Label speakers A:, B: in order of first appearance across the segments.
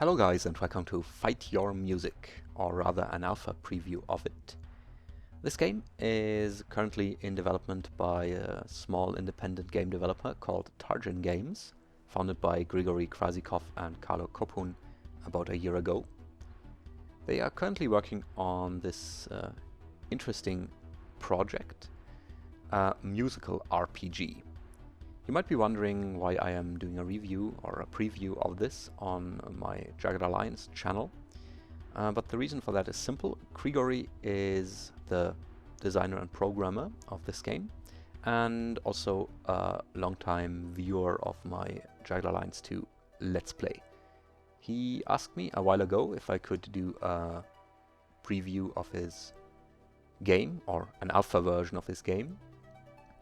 A: Hello guys and welcome to Fight Your Music, or rather an alpha preview of it. This game is currently in development by a small independent game developer called Targin Games, founded by Grigory Krasikov and Carlo Kopun about a year ago. They are currently working on this interesting project, a musical RPG. You might be wondering why I am doing a review or a preview of this on my Jagged Alliance channel, but the reason for that is simple. Grigory is the designer and programmer of this game, and also a longtime viewer of my Jagged Alliance 2 Let's Play. He asked me a while ago if I could do a preview of his game, or an alpha version of his game,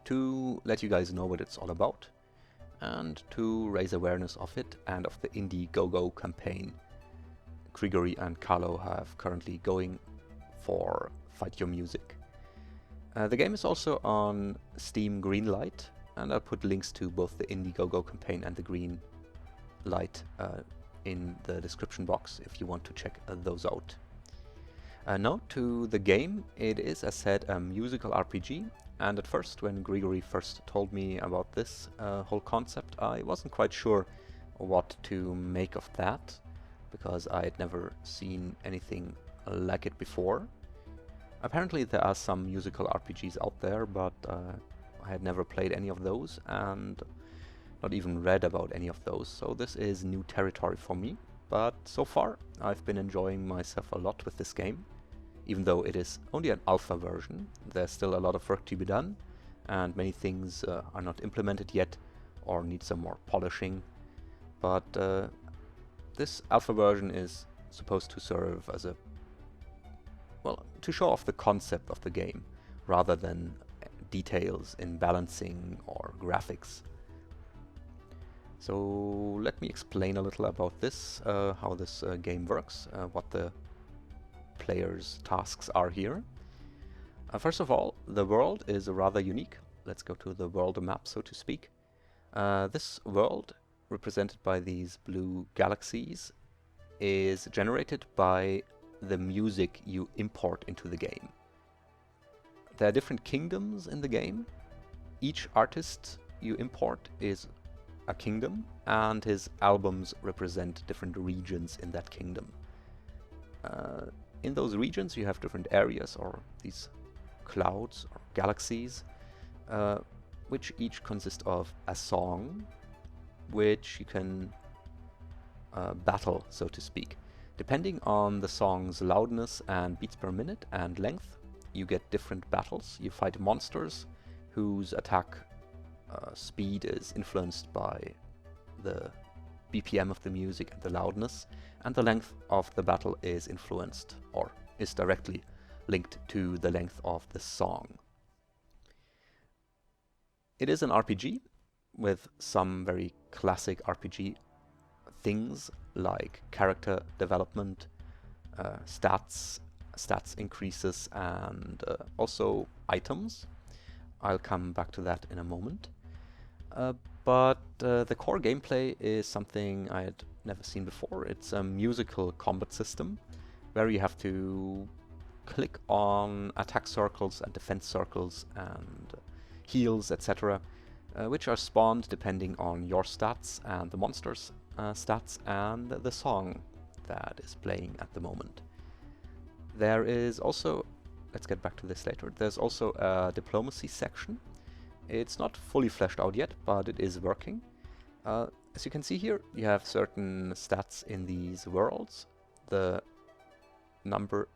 A: to let you guys know what it's all about, and to raise awareness of it and of the Indiegogo campaign Grigory and Carlo have currently going for Fight Your Music. The game is also on Steam Greenlight, and I'll put links to both the Indiegogo campaign and the Greenlight in the description box if you want to check those out. Now to the game. It is, as said, a musical RPG, and at first, when Grigory first told me about this whole concept, I wasn't quite sure what to make of that, because I had never seen anything like it before. Apparently there are some musical RPGs out there, but I had never played any of those, and not even read about any of those, so this is new territory for me. But so far, I've been enjoying myself a lot with this game. Even though it is only an alpha version, there's still a lot of work to be done, and many things are not implemented yet or need some more polishing. But this alpha version is supposed to serve as a, well, to show off the concept of the game, rather than details in balancing or graphics. So let me explain a little about this, how this game works, what the players' tasks are here. First of all, the world is rather unique. Let's go to the world map, so to speak. This world, represented by these blue galaxies, is generated by the music you import into the game. There are different kingdoms in the game. Each artist you import is a kingdom, and his albums represent different regions in that kingdom. In those regions you have different areas, or these clouds or galaxies, which each consist of a song, which you can battle, so to speak. Depending on the song's loudness and beats per minute and length, you get different battles. You fight monsters whose attack speed is influenced by the BPM of the music and the loudness, and the length of the battle is influenced, or is directly linked to the length of the song. It is an RPG with some very classic RPG things like character development, stats increases, and also items. I'll come back to that in a moment. But the core gameplay is something I had never seen before. It's a musical combat system where you have to click on attack circles and defense circles and heals, etc., which are spawned depending on your stats and the monster's stats and the song that is playing at the moment. There is also, let's get back to this later, there's also a diplomacy section. It's not fully fleshed out yet, but it is working. As you can see here, you have certain stats in these worlds. The number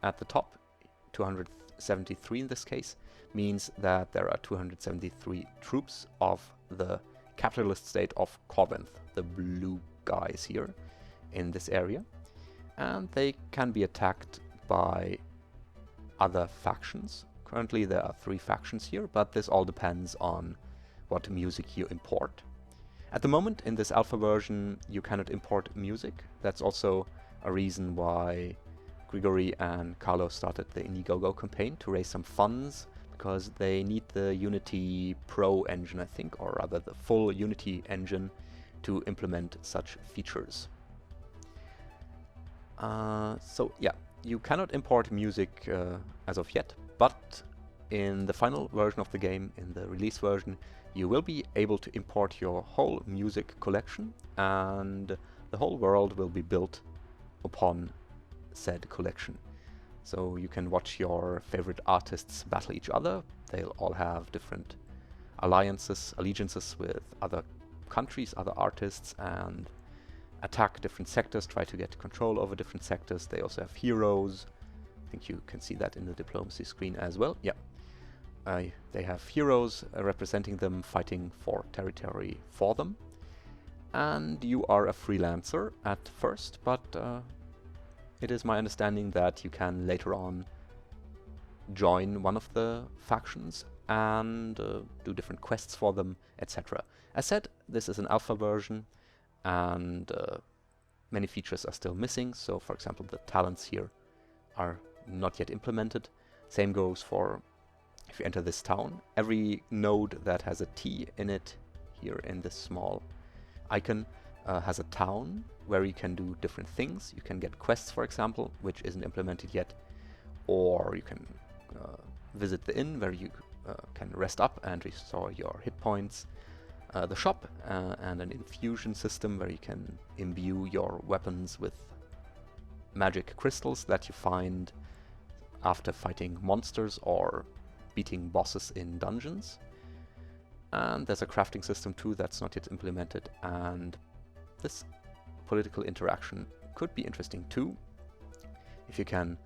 A: at the top, 273 in this case, means that there are 273 troops of the capitalist state of Corinth, the blue guys here in this area. And they can be attacked by other factions. Currently there are 3 factions here, but this all depends on what music you import. At the moment, in this alpha version, you cannot import music. That's also a reason why Grigory and Carlo started the Indiegogo campaign, to raise some funds, because they need the Unity Pro engine, I think, or rather the full Unity engine, to implement such features. So yeah, you cannot import music as of yet, but in the final version of the game, in the release version, you will be able to import your whole music collection, and the whole world will be built upon said collection. So you can watch your favorite artists battle each other. They'll all have different allegiances with other countries, other artists, and attack different sectors, try to get control over different sectors. They also have heroes. I think you can see that in the diplomacy screen as well. Yeah. They have heroes representing them, fighting for territory for them. And you are a freelancer at first, but it is my understanding that you can later on join one of the factions and do different quests for them, etc. As said, this is an alpha version, and many features are still missing. So, for example, the talents here are not yet implemented. Same goes for if you enter this town. Every node that has a T in it, here in this small icon, has a town where you can do different things. You can get quests, for example, which isn't implemented yet, or you can visit the inn where you can rest up and restore your hit points. The shop and an infusion system where you can imbue your weapons with magic crystals that you find after fighting monsters or beating bosses in dungeons. And there's a crafting system too that's not yet implemented, and this political interaction could be interesting too, if you can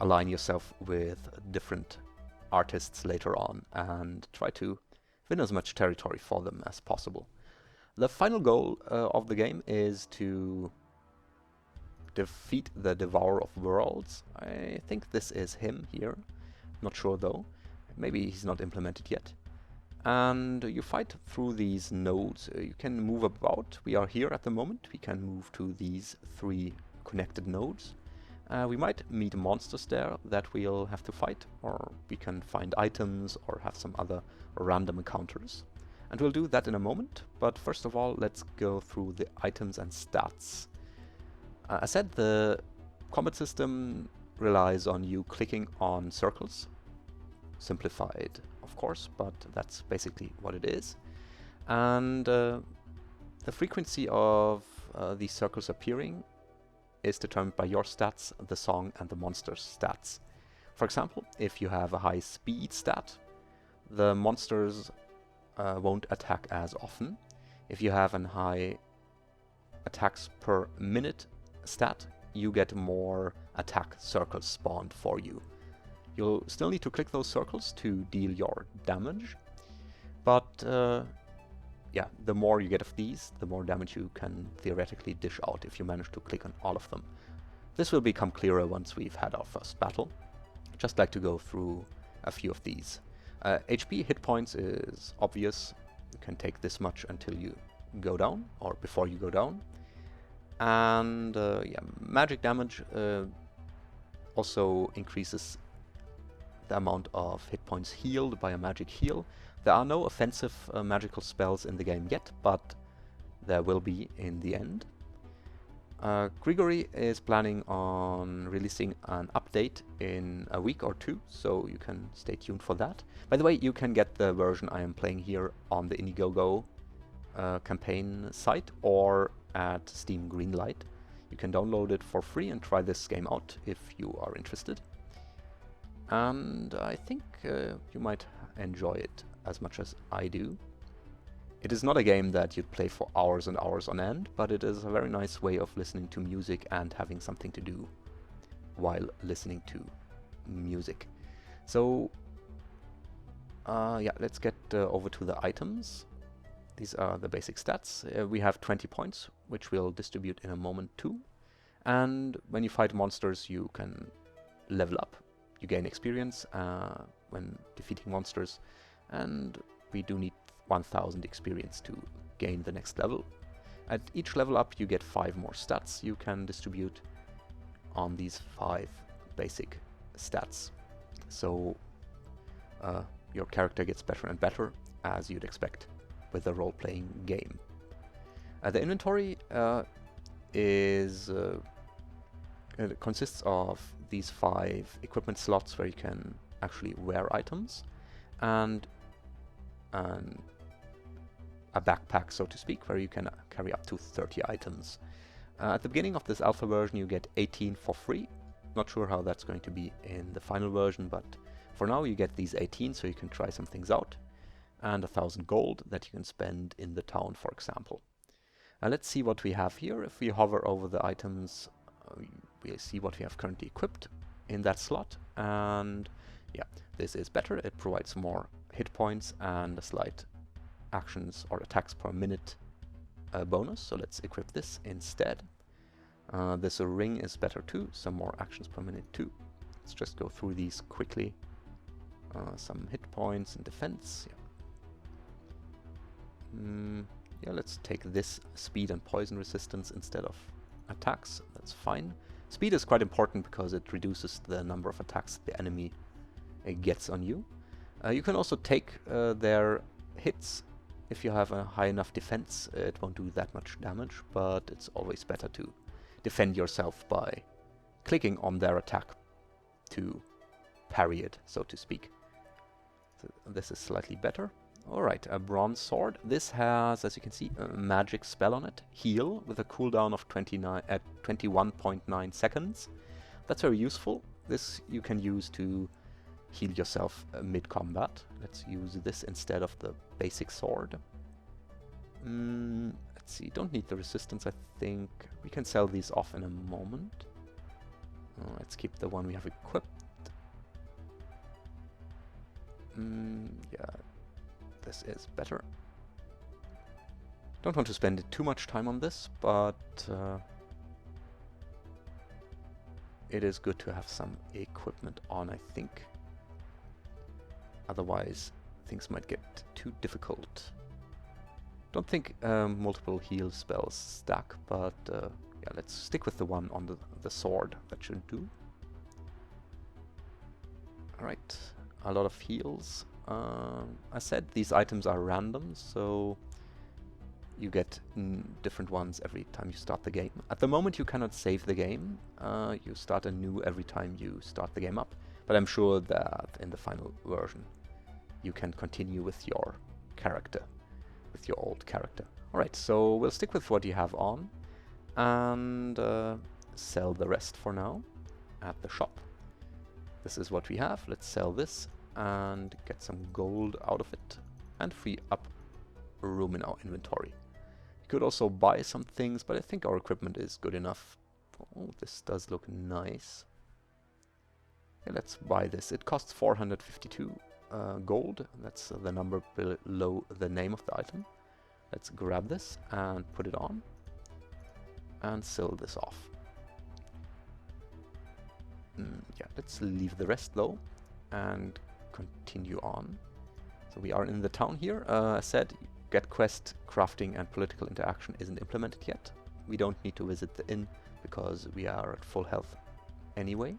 A: align yourself with different artists later on and try to win as much territory for them as possible. The final goal of the game is to defeat the Devourer of Worlds. I think this is him here, not sure though, maybe he's not implemented yet. And you fight through these nodes. You can move about. We are here at the moment. We can move to these 3 connected nodes. We might meet monsters there that we'll have to fight, or we can find items or have some other random encounters. And we'll do that in a moment, but first of all, let's go through the items and stats. I said the combat system relies on you clicking on circles. Simplified, of course, but that's basically what it is. And the frequency of these circles appearing is determined by your stats, the song, and the monster's stats. For example, if you have a high speed stat, the monsters won't attack as often. If you have a high attacks per minute stat, you get more attack circles spawned for you. You'll still need to click those circles to deal your damage, but yeah, the more you get of these, the more damage you can theoretically dish out if you manage to click on all of them. This will become clearer once we've had our first battle. I'd just like to go through a few of these. HP hit points is obvious. You can take this much until you go down, or before you go down. And yeah, magic damage also increases the amount of hit points healed by a magic heal. There are no offensive magical spells in the game yet, but there will be in the end. Grigory is planning on releasing an update in a week or 2, so you can stay tuned for that. By the way, you can get the version I am playing here on the Indiegogo campaign site or at Steam Greenlight. You can download it for free and try this game out if you are interested. And I think you might enjoy it as much as I do. It is not a game that you'd play for hours and hours on end, but it is a very nice way of listening to music and having something to do while listening to music. So yeah, let's get over to the items. These are the basic stats. We have 20 points, which we'll distribute in a moment too. And when you fight monsters, you can level up. You gain experience when defeating monsters, and we do need 1000 experience to gain the next level. At each level up you get 5 more stats you can distribute on these 5 basic stats. So your character gets better and better, as you'd expect with a role-playing game. The inventory is It consists of these 5 equipment slots where you can actually wear items, and a backpack, so to speak, where you can carry up to 30 items. At the beginning of this alpha version you get 18 for free. Not sure how that's going to be in the final version, but for now you get these 18 so you can try some things out, and 1,000 gold that you can spend in the town, for example. Let's see what we have here. If we hover over the items, we see what we have currently equipped in that slot, and yeah, this is better. It provides more hit points and a slight actions or attacks per minute bonus, so let's equip this instead. This ring is better too, some more actions per minute too. Let's just go through these quickly. Some hit points and defense. Yeah, let's take this speed and poison resistance instead of attacks. That's fine. Speed is quite important because it reduces the number of attacks the enemy gets on you. You can also take their hits. If you have a high enough defense, it won't do that much damage, but it's always better to defend yourself by clicking on their attack to parry it, so to speak. So this is slightly better. Alright, a bronze sword. This has, as you can see, a magic spell on it. Heal, with a cooldown of 21.9 seconds. That's very useful. This you can use to heal yourself mid-combat. Let's use this instead of the basic sword. Let's see, don't need the resistance, I think. We can sell these off in a moment. Let's keep the one we have equipped. Yeah, this is better. Don't want to spend too much time on this, but it is good to have some equipment on, I think. Otherwise, things might get too difficult. Don't think multiple heal spells stack, but yeah, let's stick with the one on the sword. That should do. Alright, a lot of heals. I said these items are random, so you get different ones every time you start the game. At the moment you cannot save the game. You start anew every time you start the game up. But I'm sure that in the final version you can continue with your character, with your old character. Alright, so we'll stick with what you have on and sell the rest for now at the shop. This is what we have. Let's sell this and get some gold out of it and free up room in our inventory. You could also buy some things, but I think our equipment is good enough. Oh, this does look nice. Okay, let's buy this. It costs 452 gold. That's the number below the name of the item. Let's grab this and put it on and sell this off. Yeah, let's leave the rest though and continue on. So we are in the town here. I said get quest, crafting and political interaction isn't implemented yet. We don't need to visit the inn because we are at full health anyway.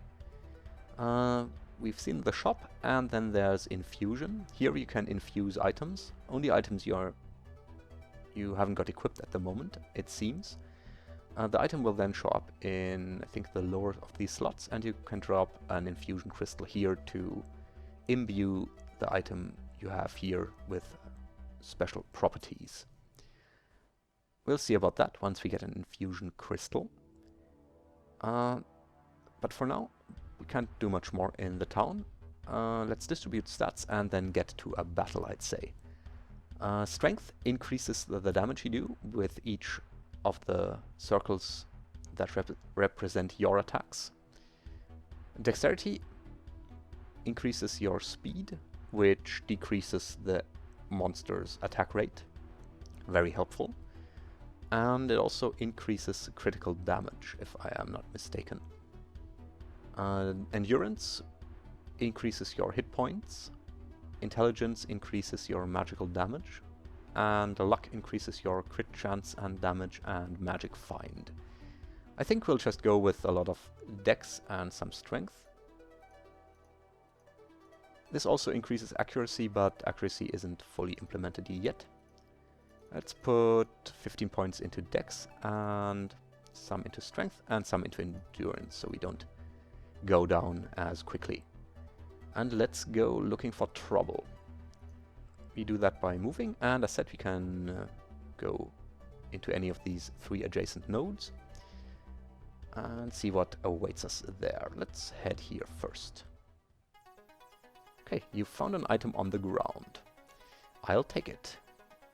A: We've seen the shop, and then there's infusion. Here you can infuse items. Only items you haven't got equipped at the moment, it seems. The item will then show up in, I think, the lower of these slots, and you can drop an infusion crystal here to imbue the item you have here with special properties. We'll see about that once we get an infusion crystal. But for now, we can't do much more in the town. Let's distribute stats and then get to a battle, I'd say. Strength increases the damage you do with each of the circles that represent your attacks. Dexterity increases your speed, which decreases the monster's attack rate. Very helpful. And it also increases critical damage, if I am not mistaken. Endurance increases your hit points. Intelligence increases your magical damage. And luck increases your crit chance and damage and magic find. I think we'll just go with a lot of dex and some strength. This also increases accuracy, but accuracy isn't fully implemented yet. Let's put 15 points into dex and some into strength, and some into endurance, so we don't go down as quickly. And let's go looking for trouble. We do that by moving, and I said we can go into any of these 3 adjacent nodes and see what awaits us there. Let's head here first. Okay, you found an item on the ground. I'll take it.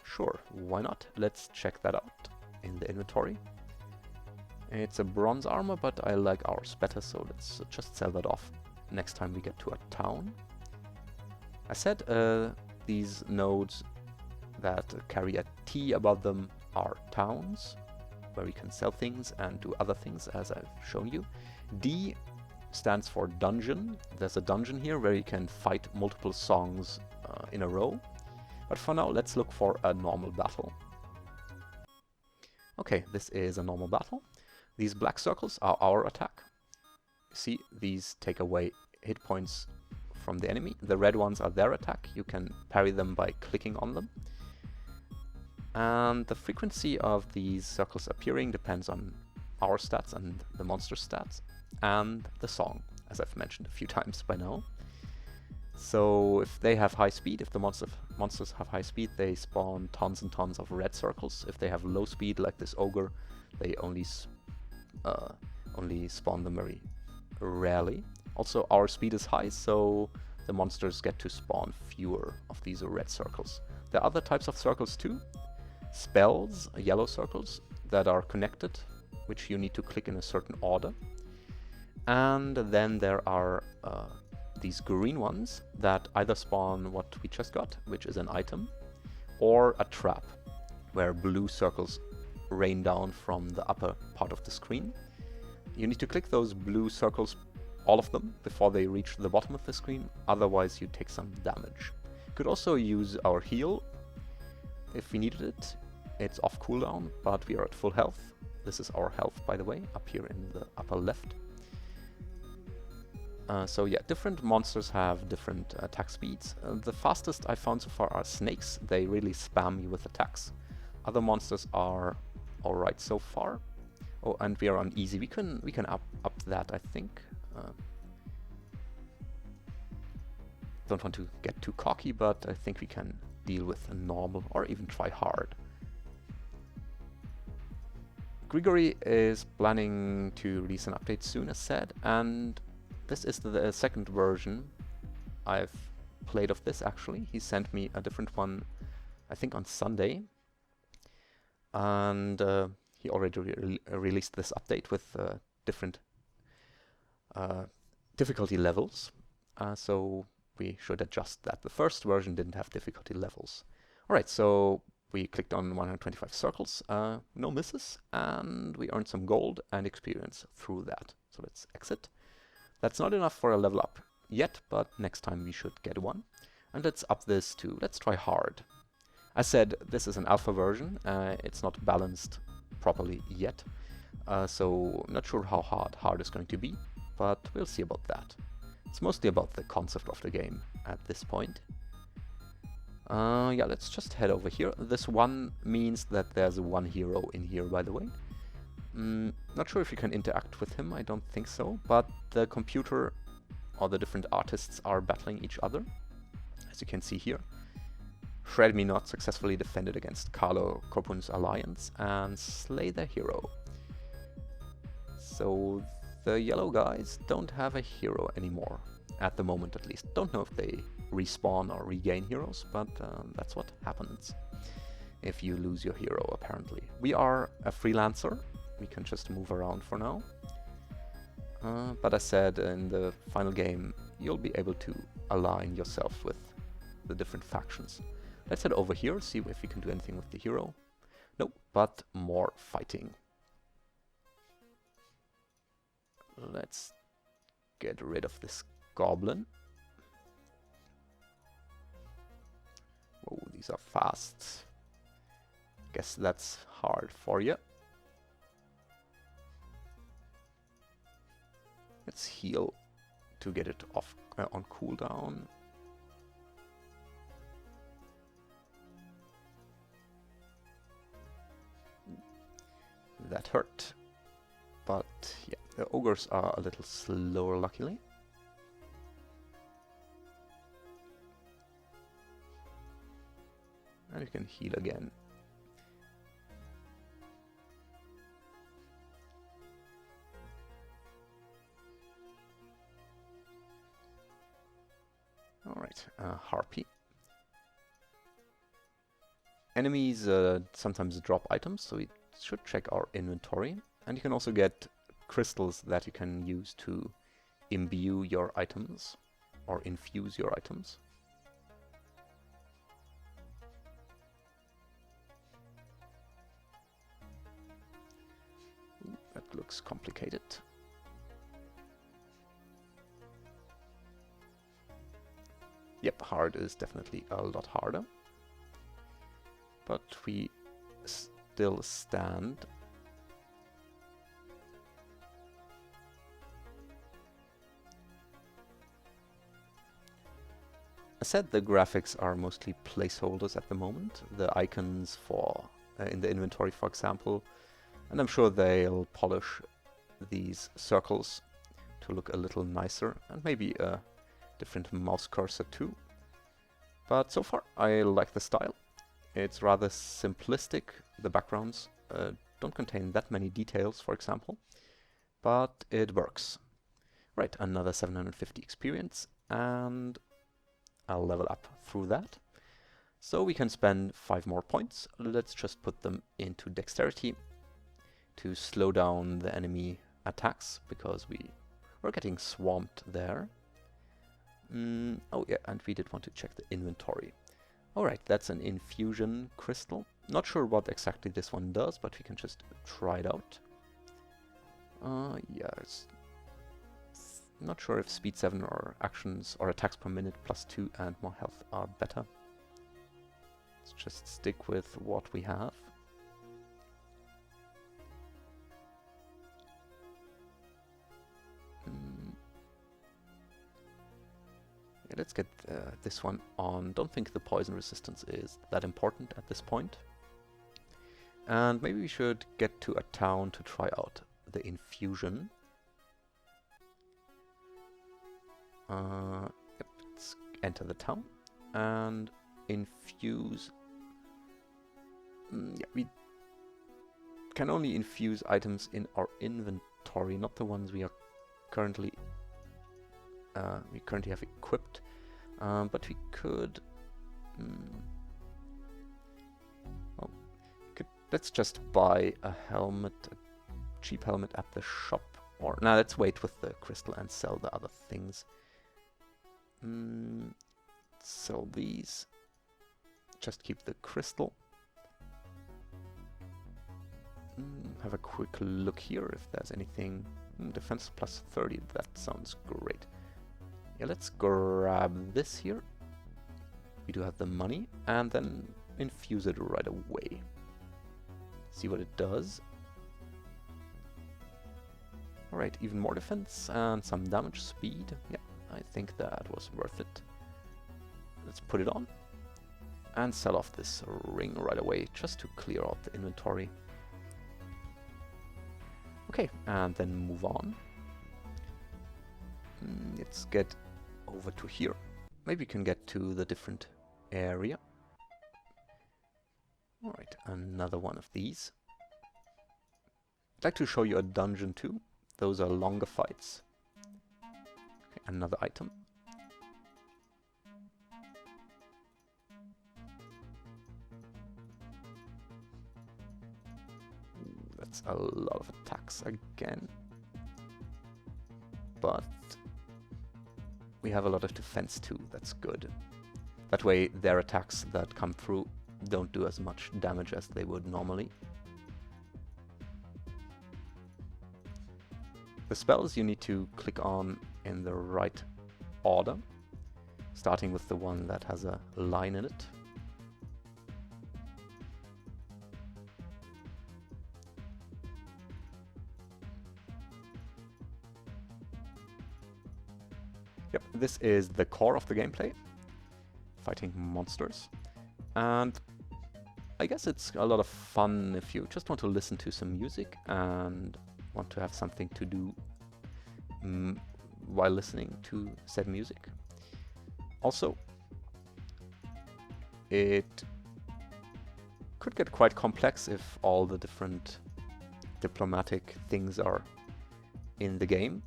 A: Sure, why not? Let's check that out in the inventory. It's a bronze armor, but I like ours better, so let's just sell that off next time we get to a town. I said these nodes that carry a T above them are towns, where we can sell things and do other things, as I've shown you. D stands for dungeon. There's a dungeon here where you can fight multiple songs in a row. But for now, let's look for a normal battle. Okay, this is a normal battle. These black circles are our attack. See, these take away hit points from the enemy. The red ones are their attack. You can parry them by clicking on them. And the frequency of these circles appearing depends on our stats and the monster's stats, and the song, as I've mentioned a few times by now. So if they have high speed, if the monsters have high speed, they spawn tons and tons of red circles. If they have low speed, like this ogre, they only spawn them very rarely. Also, our speed is high, so the monsters get to spawn fewer of these red circles. There are other types of circles too. Spells, yellow circles, that are connected, which you need to click in a certain order. And then there are these green ones that either spawn what we just got, which is an item, or a trap, where blue circles rain down from the upper part of the screen. You need to click those blue circles, all of them, before they reach the bottom of the screen, otherwise you take some damage. You could also use our heal if we needed it. It's off cooldown, but we are at full health. This is our health, by the way, up here in the upper left. So yeah, different monsters have different attack speeds. The fastest I found so far are snakes. They really spam you with attacks. Other monsters are alright so far. Oh, and we are on easy. We can up that, I think. Don't want to get too cocky, but I think we can deal with a normal or even try hard. Grigory is planning to release an update soon, as said, and this is the second version I've played of this, actually. He sent me a different one, I think on Sunday, and he already released this update with different difficulty levels, so we should adjust that. The first version didn't have difficulty levels. Alright, so we clicked on 125 circles, no misses, and we earned some gold and experience through that. So let's exit. That's not enough for a level up yet, but next time we should get one. And let's up this to, let's try hard. I said this is an alpha version, it's not balanced properly yet, so not sure how hard is going to be, but we'll see about that. It's mostly about the concept of the game at this point. Yeah, let's just head over here. This one means that there's one hero in here, by the way. Not sure if you can interact with him, I don't think so, but the computer or the different artists are battling each other, as you can see here. Shred Me Not successfully defended against Carlo Copun's alliance and slay their hero. So the yellow guys don't have a hero anymore, at the moment at least. Don't know if they respawn or regain heroes, but that's what happens if you lose your hero, apparently. We are a freelancer. We can just move around for now. But I said in the final game, you'll be able to align yourself with the different factions. Let's head over here, see if we can do anything with the hero. Nope, but more fighting. Let's get rid of this goblin. Oh, these are fast. Guess that's hard for you. Let's heal to get it off on cooldown. That hurt. But yeah, the ogres are a little slower, luckily. And you can heal again. Alright, Harpy. Enemies sometimes drop items, so we should check our inventory. And you can also get crystals that you can use to imbue your items, or infuse your items. Ooh, that looks complicated. Yep, hard is definitely a lot harder. But we still stand. I said the graphics are mostly placeholders at the moment. The icons for in the inventory, for example, and I'm sure they'll polish these circles to look a little nicer, and maybe a different mouse cursor too. But so far I like the style. It's rather simplistic. The backgrounds don't contain that many details, for example, but it works. Right, another 750 experience, and I'll level up through that. So we can spend 5 more points. Let's just put them into dexterity to slow down the enemy attacks, because we're getting swamped there. Oh yeah, and we did want to check the inventory. Alright, that's an infusion crystal. Not sure what exactly this one does, but we can just try it out. Yeah, not sure if speed 7 or actions or attacks per minute +2 and more health are better. Let's just stick with what we have. Yeah, let's get this one on. Don't think the poison resistance is that important at this point. And maybe we should get to a town to try out the infusion. Yep, let's enter the town and infuse. Yeah, we can only infuse items in our inventory, not the ones we are currently have equipped. But we could. Well, let's just buy a helmet, a cheap helmet at the shop. Or now let's wait with the crystal and sell the other things. Sell these. Just keep the crystal. Have a quick look here if there's anything. Defense +30, that sounds great. Yeah, let's grab this here. We do have the money, and then infuse it right away. See what it does. Alright, even more defense and some damage speed. Yeah, I think that was worth it. Let's put it on and sell off this ring right away, just to clear out the inventory. Okay, and then move on. Let's get over to here. Maybe we can get to the different area. Alright, another one of these. I'd like to show you a dungeon too. Those are longer fights. Okay, another item. That's a lot of attacks again. But we have a lot of defense too, that's good. That way their attacks that come through don't do as much damage as they would normally. The spells you need to click on in the right order, starting with the one that has a line in it. Yep, this is the core of the gameplay, fighting monsters. And I guess it's a lot of fun if you just want to listen to some music and want to have something to do while listening to said music. Also, it could get quite complex if all the different diplomatic things are in the game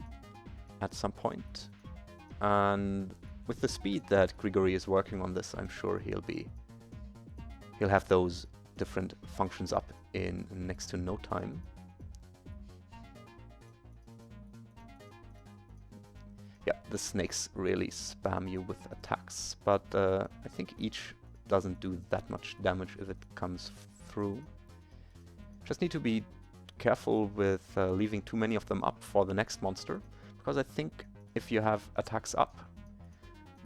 A: at some point. And with the speed that Grigory is working on this, I'm sure he'll have those different functions up in next to no time. Yeah, the snakes really spam you with attacks, but I think each doesn't do that much damage if it comes through. Just need to be careful with leaving too many of them up for the next monster, because I think if you have attacks up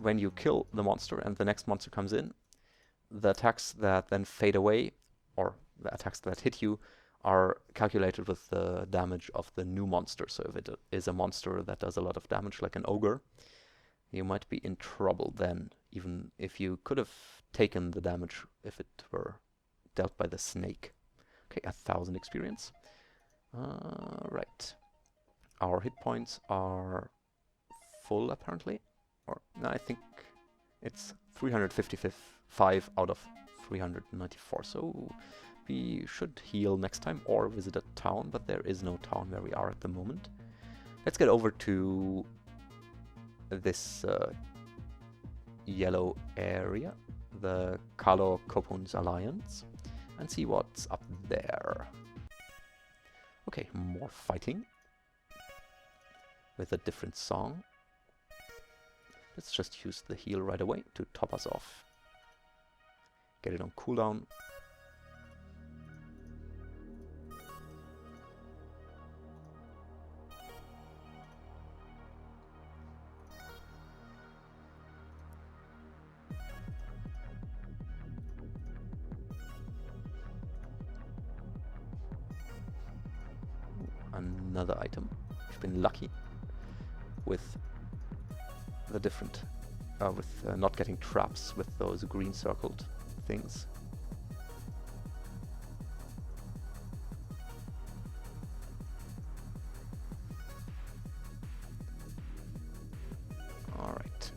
A: when you kill the monster and the next monster comes in, the attacks that then fade away, or the attacks that hit you, are calculated with the damage of the new monster. So if it is a monster that does a lot of damage, like an ogre, you might be in trouble then, even if you could have taken the damage if it were dealt by the snake. Okay, 1,000 experience. Right. Our hit points are full, apparently. Or, no, I think it's 355 out of 394, so we should heal next time or visit a town, but there is no town where we are at the moment. Let's get over to this yellow area, the Kalo Kopun's Alliance, and see what's up there. Okay, more fighting with a different song. Let's just use the heal right away to top us off. Get it on cooldown. Another item. We've been lucky with the different, not getting traps with those green circled things. All right.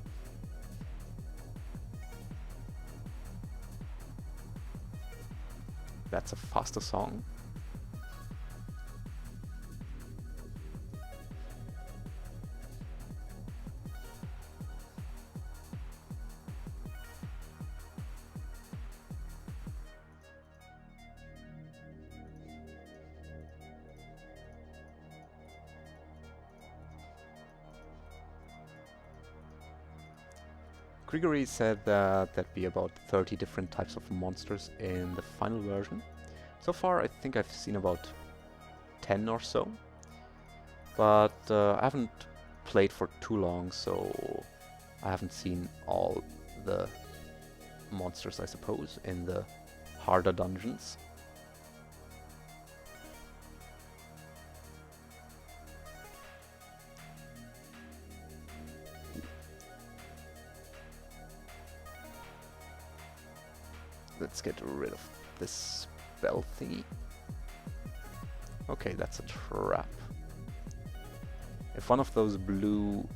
A: That's a faster song. Grigory said that there'd be about 30 different types of monsters in the final version. So far I think I've seen about 10 or so, but I haven't played for too long, so I haven't seen all the monsters, I suppose, in the harder dungeons. Let's get rid of this spell thingy. Okay, that's a trap. If one of those blue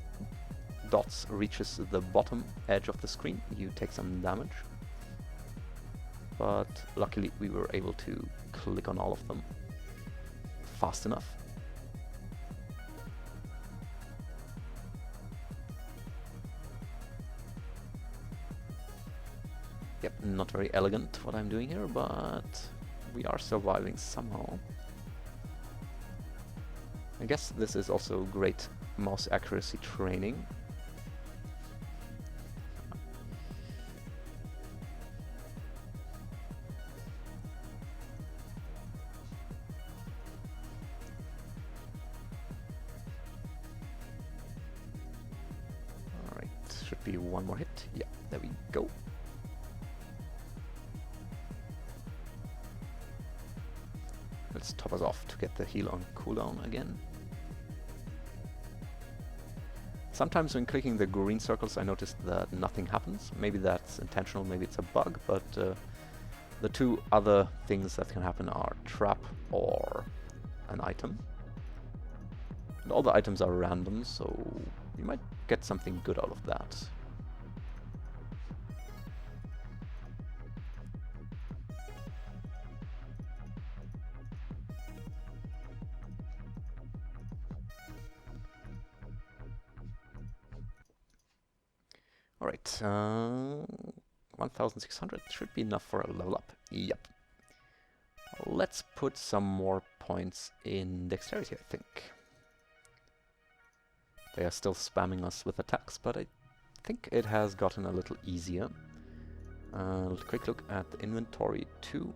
A: dots reaches the bottom edge of the screen, you take some damage. But luckily we were able to click on all of them fast enough. Yep, not very elegant what I'm doing here, but we are surviving somehow. I guess this is also great mouse accuracy training. Alright, should be one more hit. Yeah, there we go. Let's top us off to get the heal on cooldown again. Sometimes when clicking the green circles I noticed that nothing happens. Maybe that's intentional, maybe it's a bug, but the two other things that can happen are trap or an item. And all the items are random, so you might get something good out of that. Alright, 1600 should be enough for a level up. Yep. Let's put some more points in dexterity, I think. They are still spamming us with attacks, but I think it has gotten a little easier. Quick look at the inventory too.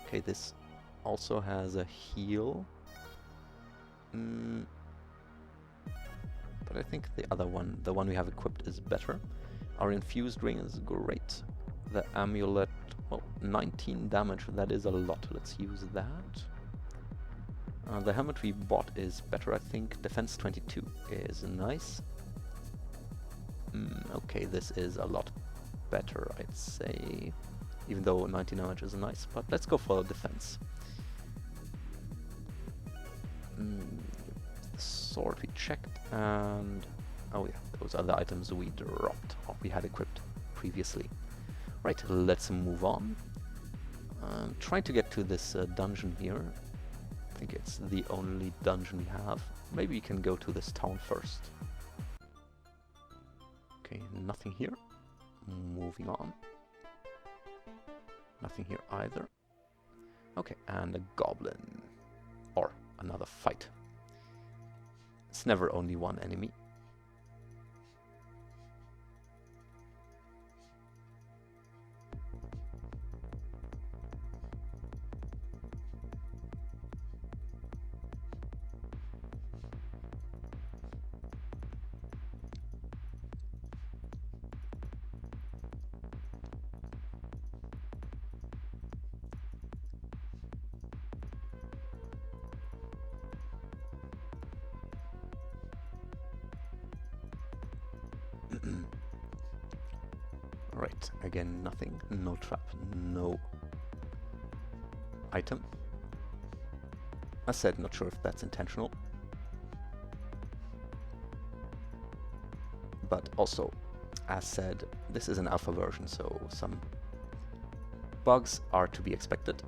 A: Okay, this also has a heal. But I think the other one, the one we have equipped, is better. Our infused ring is great. The amulet, well, 19 damage, that is a lot. Let's use that. The helmet we bought is better, I think. Defense 22 is nice. Okay, this is a lot better, I'd say. Even though 19 damage is nice, but let's go for defense. Sword we checked, and oh yeah, those are the items we dropped, or we had equipped previously. Right, let's move on. Trying to get to this dungeon here. I think it's the only dungeon we have. Maybe we can go to this town first. Okay, nothing here. Moving on. Nothing here either. Okay, and a goblin. Or another fight. It's never only one enemy. Right, again nothing, no trap, no item. I said not sure if that's intentional. But also, as said, this is an alpha version, so some bugs are to be expected.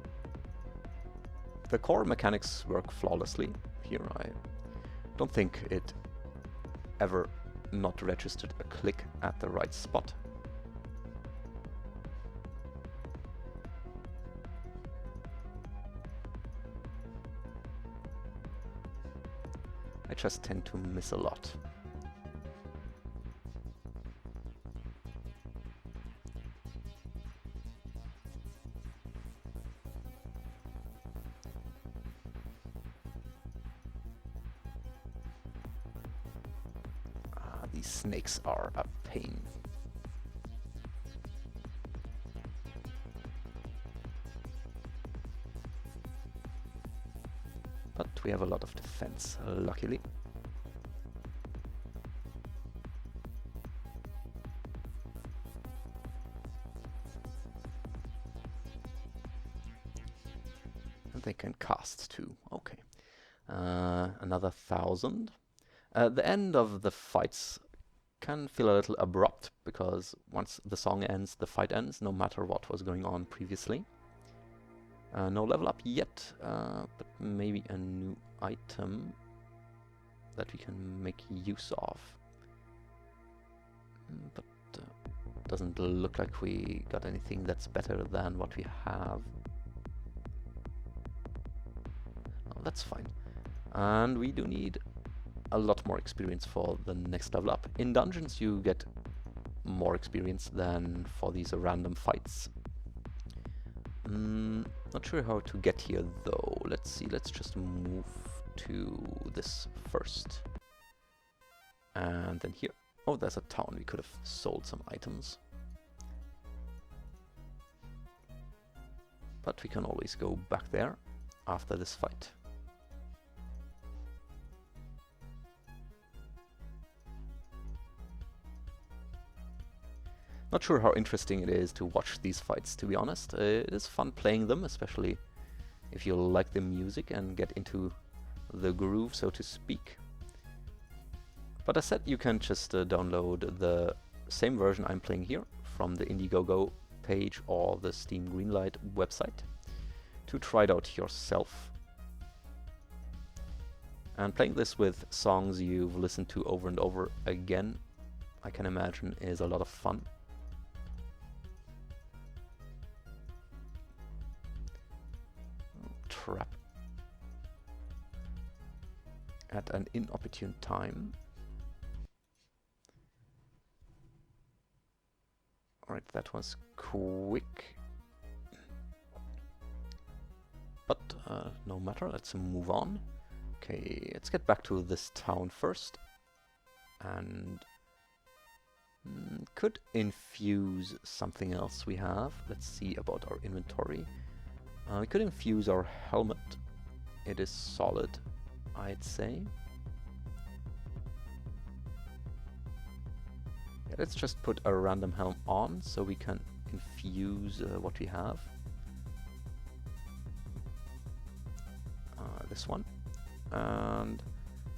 A: The core mechanics work flawlessly here. I don't think it ever not registered a click at the right spot. I just tend to miss a lot. These snakes are a pain. But we have a lot of defense, luckily. And they can cast too. Okay. Another 1,000. The end of the fights can feel a little abrupt, because once the song ends, the fight ends, no matter what was going on previously. No level up yet, but maybe a new item that we can make use of. But doesn't look like we got anything that's better than what we have. Oh, that's fine. And we do need a lot more experience for the next level up. In dungeons you get more experience than for these random fights. Not sure how to get here though. Let's see, let's just move to this first. And then here. Oh, there's a town. We could have sold some items. But we can always go back there after this fight. Not sure how interesting it is to watch these fights, to be honest. It is fun playing them, especially if you like the music and get into the groove, so to speak. But as said, you can just download the same version I'm playing here from the Indiegogo page or the Steam Greenlight website to try it out yourself. And playing this with songs you've listened to over and over again, I can imagine is a lot of fun. Trap. At an inopportune time. Alright, that was quick. But no matter, let's move on. Okay, let's get back to this town first. And could infuse something else we have. Let's see about our inventory. We could infuse our helmet. It is solid, I'd say. Yeah, let's just put a random helm on so we can infuse what we have. This one. And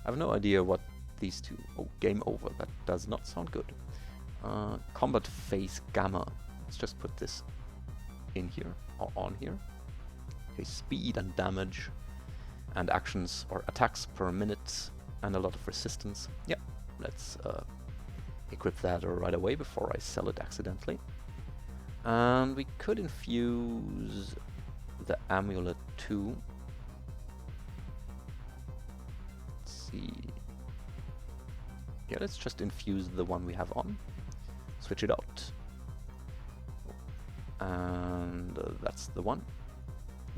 A: I have no idea what these two... Oh, game over. That does not sound good. Combat phase gamma. Let's just put this in here or on here. Okay, speed and damage and actions or attacks per minute and a lot of resistance. Yeah, let's equip that right away before I sell it accidentally. And we could infuse the amulet too. Let's see. Yeah, let's just infuse the one we have on. Switch it out. And that's the one.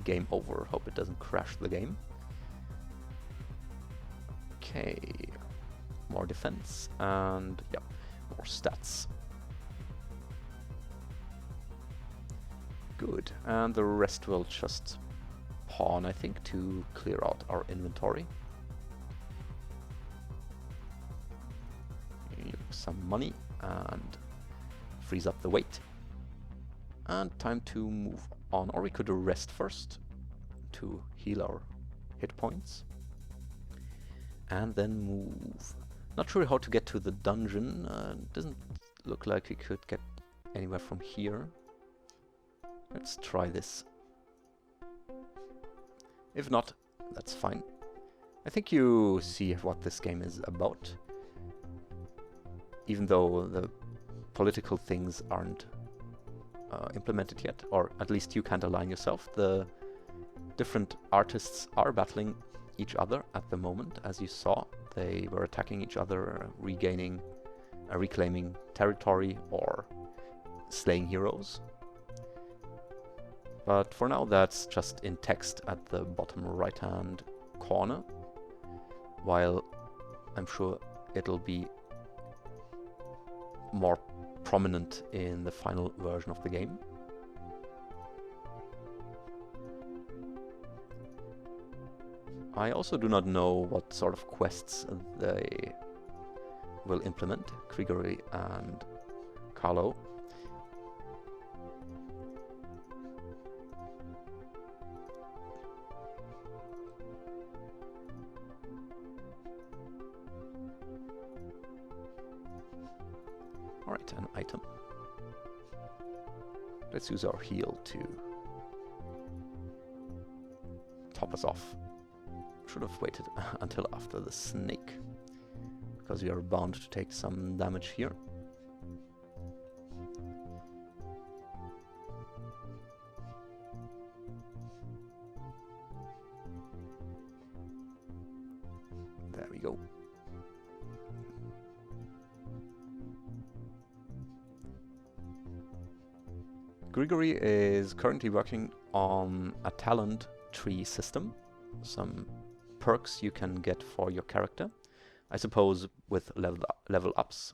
A: Game over. Hope it doesn't crash the game. Okay. More defense and yeah, more stats. Good. And the rest will just pawn, I think, to clear out our inventory. Some money and freeze up the weight. And time to move on, or we could rest first to heal our hit points and then move. Not sure how to get to the dungeon. Doesn't look like we could get anywhere from here. Let's try this. If not, that's fine. I think you see what this game is about. Even though the political things aren't implemented yet, or at least you can't align yourself. The different artists are battling each other at the moment, as you saw. They were attacking each other, reclaiming territory or slaying heroes. But for now that's just in text at the bottom right hand corner, while I'm sure it'll be more prominent in the final version of the game. I also do not know what sort of quests they will implement, Grigori and Carlo. Alright, an item. Let's use our heal to top us off. Should have waited until after the snake, because we are bound to take some damage here. There we go. Grigori is currently working on a talent tree system. Some perks you can get for your character, I suppose with level ups.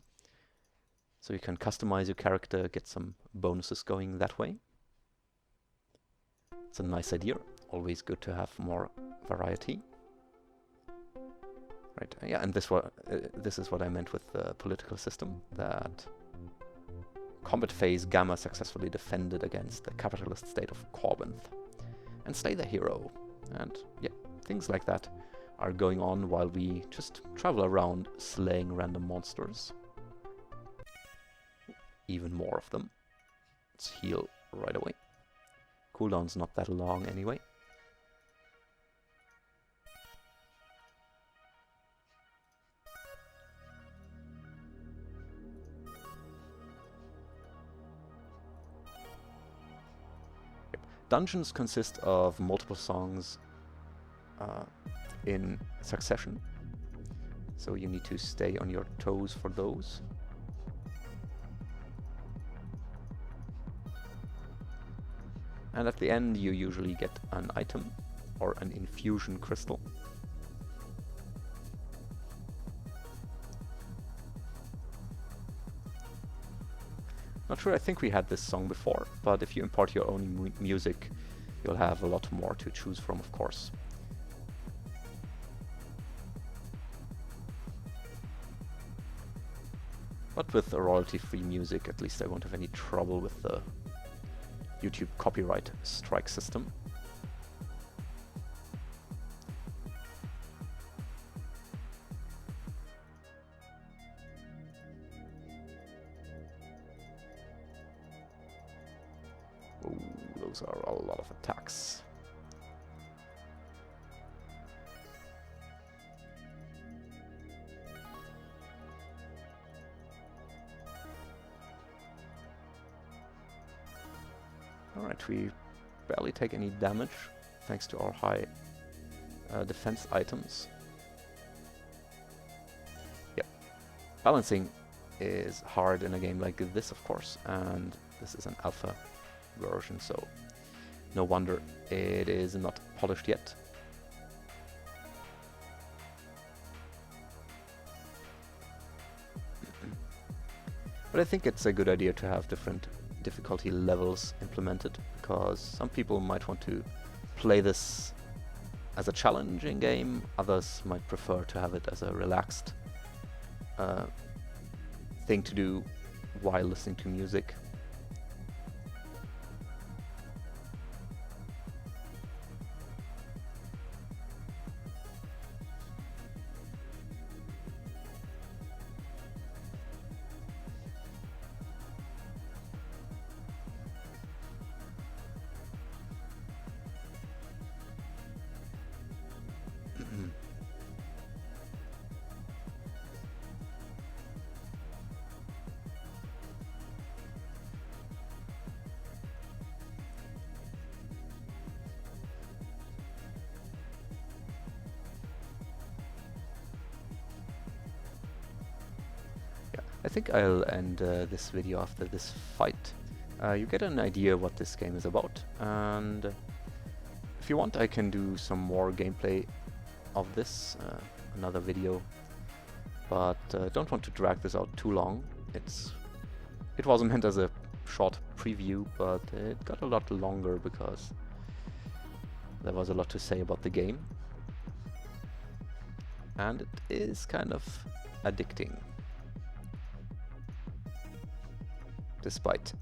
A: So you can customize your character, get some bonuses going that way. It's a nice idea, always good to have more variety. Right, yeah, and this is what I meant with the political system, that combat phase Gamma successfully defended against the capitalist state of Corbinth and slay the hero, and yeah, things like that are going on while we just travel around slaying random monsters. Even more of them. Let's heal right away. Cooldown's not that long anyway. Dungeons consist of multiple songs in succession, so you need to stay on your toes for those. And at the end you usually get an item or an infusion crystal. Not sure, I think we had this song before, but if you import your own music, you'll have a lot more to choose from, of course. But with a royalty-free music, at least I won't have any trouble with the YouTube copyright strike system. Those are a lot of attacks. Alright, we barely take any damage thanks to our high defense items. Yep. Balancing is hard in a game like this, of course, and this is an alpha version, so no wonder it is not polished yet. But I think it's a good idea to have different difficulty levels implemented, because some people might want to play this as a challenging game, others might prefer to have it as a relaxed thing to do while listening to music. I think I'll end this video after this fight. You get an idea what this game is about, and if you want I can do some more gameplay of this, another video, but don't want to drag this out too long. It wasn't meant as a short preview, but it got a lot longer because there was a lot to say about the game, and it is kind of addicting. Despite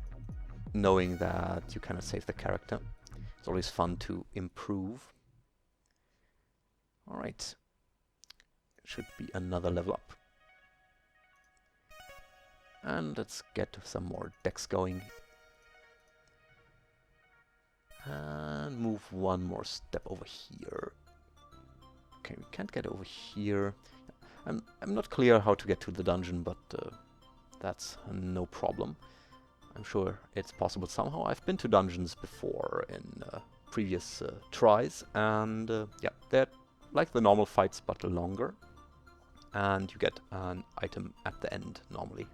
A: knowing that you cannot save the character, it's always fun to improve. Alright, should be another level up. And let's get some more decks going. And move one more step over here. Okay, we can't get over here. I'm not clear how to get to the dungeon, but that's no problem. I'm sure it's possible somehow. I've been to dungeons before in previous tries, and yeah, they're like the normal fights but longer, and you get an item at the end normally.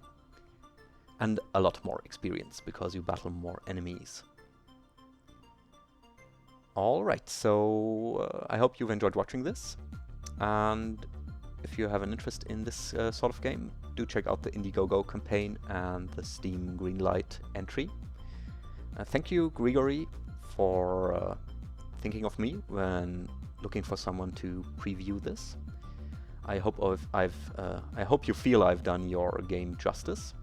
A: And a lot more experience because you battle more enemies. Alright, so I hope you've enjoyed watching this, and if you have an interest in this sort of game, do check out the Indiegogo campaign and the Steam Greenlight entry. Thank you, Grigory, for thinking of me when looking for someone to preview this. I hope you feel I've done your game justice,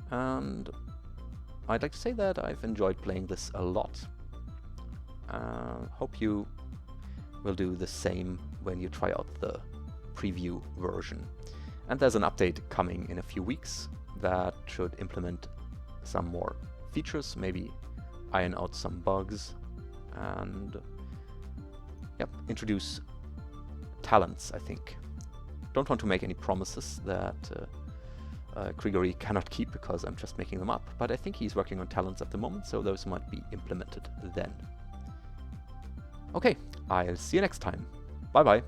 A: and I'd like to say that I've enjoyed playing this a lot. Hope you will do the same when you try out the preview version. And there's an update coming in a few weeks that should implement some more features, maybe iron out some bugs, and introduce talents, I think. Don't want to make any promises that Grigory cannot keep, because I'm just making them up, but I think he's working on talents at the moment, so those might be implemented then. Okay, I'll see you next time. Bye bye.